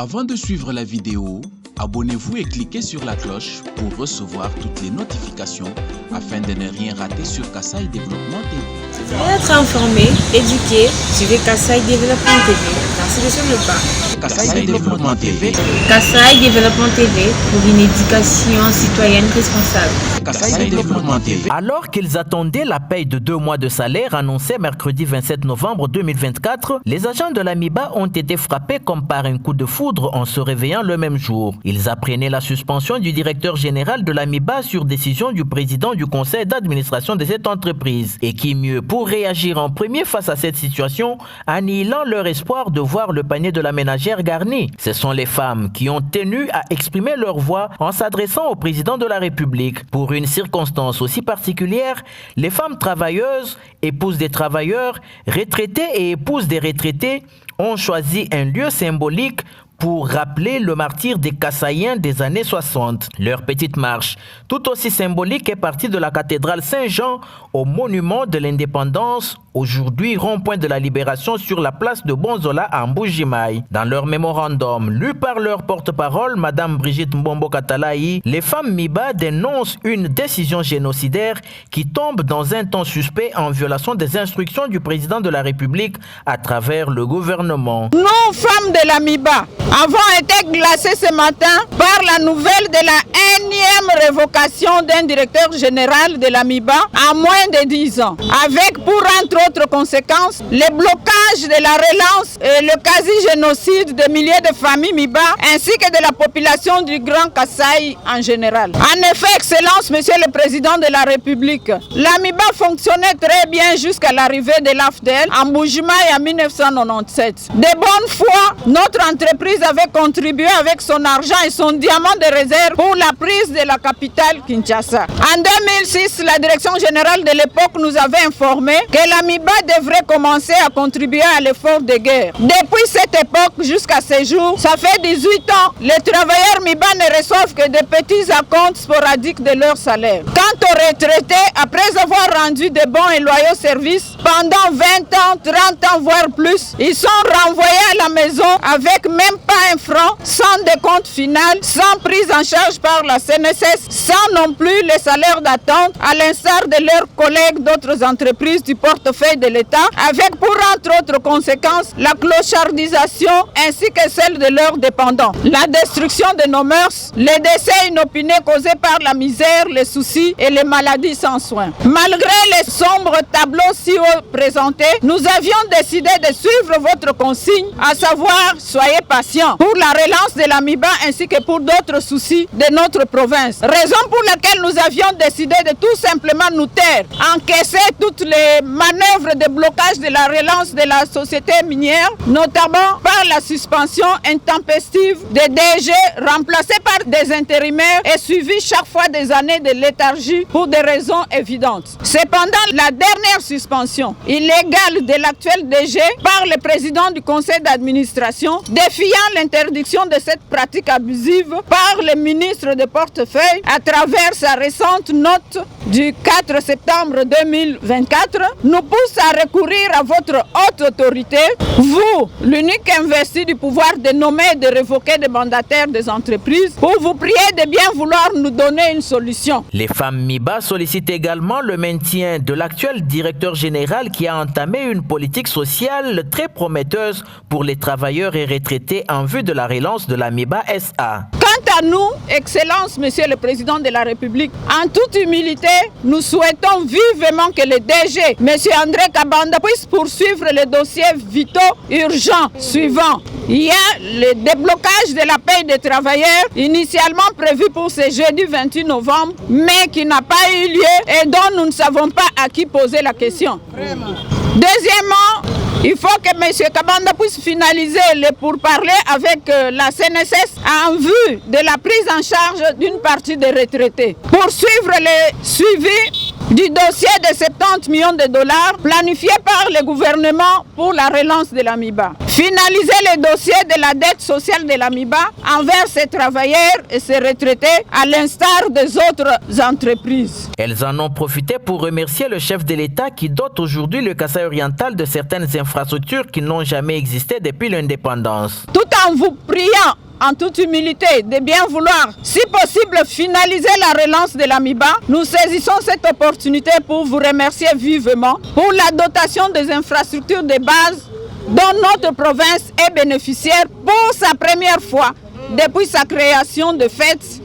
Avant de suivre la vidéo, abonnez-vous et cliquez sur la cloche pour recevoir toutes les notifications afin de ne rien rater sur Kasaï Développement TV. Pour être informé, éduqué, suivez Kasaï Développement TV. Merci sur le pas. Kasaï Développement TV. Kasaï Développement TV pour une éducation citoyenne responsable. Kasaï Développement TV. Alors qu'ils attendaient la paye de 2 mois de salaire annoncée mercredi 27 novembre 2024, les agents de l'AMIBA ont été frappés comme par un coup de foudre en se réveillant le même jour. Ils apprenaient la suspension du directeur général de l'AMIBA sur décision du président du conseil d'administration de cette entreprise. Et qui mieux pour réagir en premier face à cette situation, annihilant leur espoir de voir le panier de la ménagère garni. Ce sont les femmes qui ont tenu à exprimer leur voix en s'adressant au président de la République. Pour une circonstance aussi particulière, les femmes travailleuses, épouses des travailleurs, retraitées et épouses des retraités ont choisi un lieu symbolique pour rappeler le martyre des Kasaïens des années 60. Leur petite marche, tout aussi symbolique, est partie de la cathédrale Saint-Jean au monument de l'indépendance, aujourd'hui rond-point de la libération sur la place de Bonzola à Mbujimaï. Dans leur mémorandum, lu par leur porte-parole, Madame Brigitte Mbombo Katalaï, les femmes MIBA dénoncent une décision génocidaire qui tombe dans un temps suspect en violation des instructions du président de la République à travers le gouvernement. Nous, femmes de la MIBA, avons été glacés ce matin par la nouvelle de la énième révocation d'un directeur général de la MIBA à moins de 10 ans, avec pour entre autres conséquences le blocage de la relance et le quasi-génocide de milliers de familles MIBA ainsi que de la population du Grand Kasaï en général. En effet, Excellence, Monsieur le Président de la République, la MIBA fonctionnait très bien jusqu'à l'arrivée de l'AFDEL en Mbujimaï en 1997. De bonne foi, notre entreprise avait contribué avec son argent et son diamant de réserve pour la prise de la capitale Kinshasa. En 2006, la direction générale de l'époque nous avait informé que la MIBA devrait commencer à contribuer à l'effort de guerre. Depuis cette époque jusqu'à ce jour, ça fait 18 ans, les travailleurs MIBA ne reçoivent que de petits acomptes sporadiques de leur salaire. Quant aux retraités, après avoir rendu de bons et loyaux services pendant 20 ans, 30 ans, voire plus, ils sont renvoyés à la maison avec même pas un franc, sans décompte final, sans prise en charge par la CNSS, sans non plus les salaires d'attente, à l'instar de leurs collègues d'autres entreprises du portefeuille de l'État, avec pour entre autres conséquences la clochardisation ainsi que celle de leurs dépendants, la destruction de nos mœurs, les décès inopinés causés par la misère, les soucis et les maladies sans soins. Malgré les sombres tableaux si haut présentés, nous avions décidé de suivre votre consigne, à savoir soyez patients pour la relance de la MIBA ainsi que pour d'autres soucis de notre province. Raison pour laquelle nous avions décidé de tout simplement nous taire, encaisser toutes les manœuvres de blocage de la relance de la société minière, notamment par la suspension intempestive des DG remplacés par des intérimaires et suivis chaque fois des années de léthargie pour des raisons évidentes. Cependant, la dernière suspension illégale de l'actuel DG par le président du conseil d'administration, défiant l'interdiction de cette pratique abusive par le ministre de portefeuille à travers sa récente note du 4 septembre 2024, nous pousse à recourir à votre haute autorité, vous, l'unique investi du pouvoir de nommer et de révoquer des mandataires des entreprises, pour vous prier de bien vouloir nous donner une solution. Les femmes MIBA sollicitent également le maintien de l'actuel directeur général qui a entamé une politique sociale très prometteuse pour les travailleurs et retraités en vue de la relance de la MIBA SA. Quant à nous, Excellence, Monsieur le Président de la République, en toute humilité, nous souhaitons vivement que le DG, Monsieur André Kabanda, puisse poursuivre les dossiers vitaux urgents suivants. Il y a le déblocage de la paye des travailleurs, initialement prévu pour ce jeudi 28 novembre, mais qui n'a pas eu lieu et dont nous ne savons pas à qui poser la question. Deuxièmement, il faut que M. Kabanda puisse finaliser les pourparlers avec la CNSS en vue de la prise en charge d'une partie des retraités. Pour suivre le suivi du dossier de 70 millions de dollars planifié par le gouvernement pour la relance de l'AMIBA. Finaliser le dossier de la dette sociale de l'AMIBA envers ses travailleurs et ses retraités à l'instar des autres entreprises. Elles en ont profité pour remercier le chef de l'État qui dote aujourd'hui le Kasaï oriental de certaines infrastructures qui n'ont jamais existé depuis l'indépendance. Tout en vous priant en toute humilité de bien vouloir, si possible, finaliser la relance de l'AMIBA, nous saisissons cette opportunité pour vous remercier vivement pour la dotation des infrastructures de base dont notre province est bénéficiaire pour sa première fois depuis sa création de fait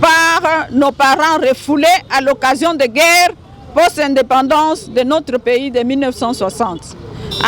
par nos parents refoulés à l'occasion de guerre post-indépendance de notre pays de 1960.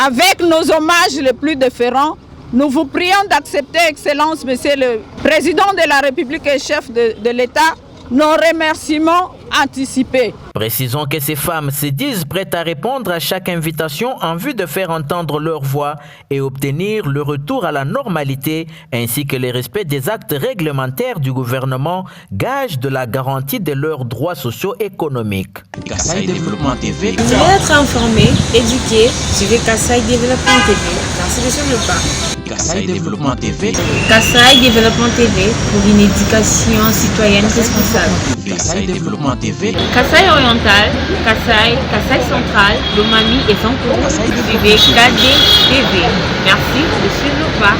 Avec nos hommages les plus déférents, nous vous prions d'accepter, Excellence, Monsieur le Président de la République et chef de l'État, nos remerciements anticipés. Précisons que ces femmes se disent prêtes à répondre à chaque invitation en vue de faire entendre leur voix et obtenir le retour à la normalité ainsi que le respect des actes réglementaires du gouvernement, gage de la garantie de leurs droits socio-économiques. Kasaï Développement TV. Vous voulez être informé, éduqué, suivez Kasaï Développement TV. Merci sur le pas. Kasaï Développement TV. Kasaï Développement TV pour une éducation citoyenne responsable. Kasaï Développement TV. Kasaï oriental, Kasaï central, Lomami et Sankourou. Suivez KD TV. Merci de suivre le pas.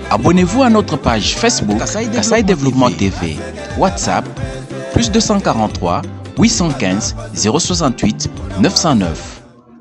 Abonnez-vous à notre page Facebook Kasaï Développement TV. WhatsApp +243 815 068 909.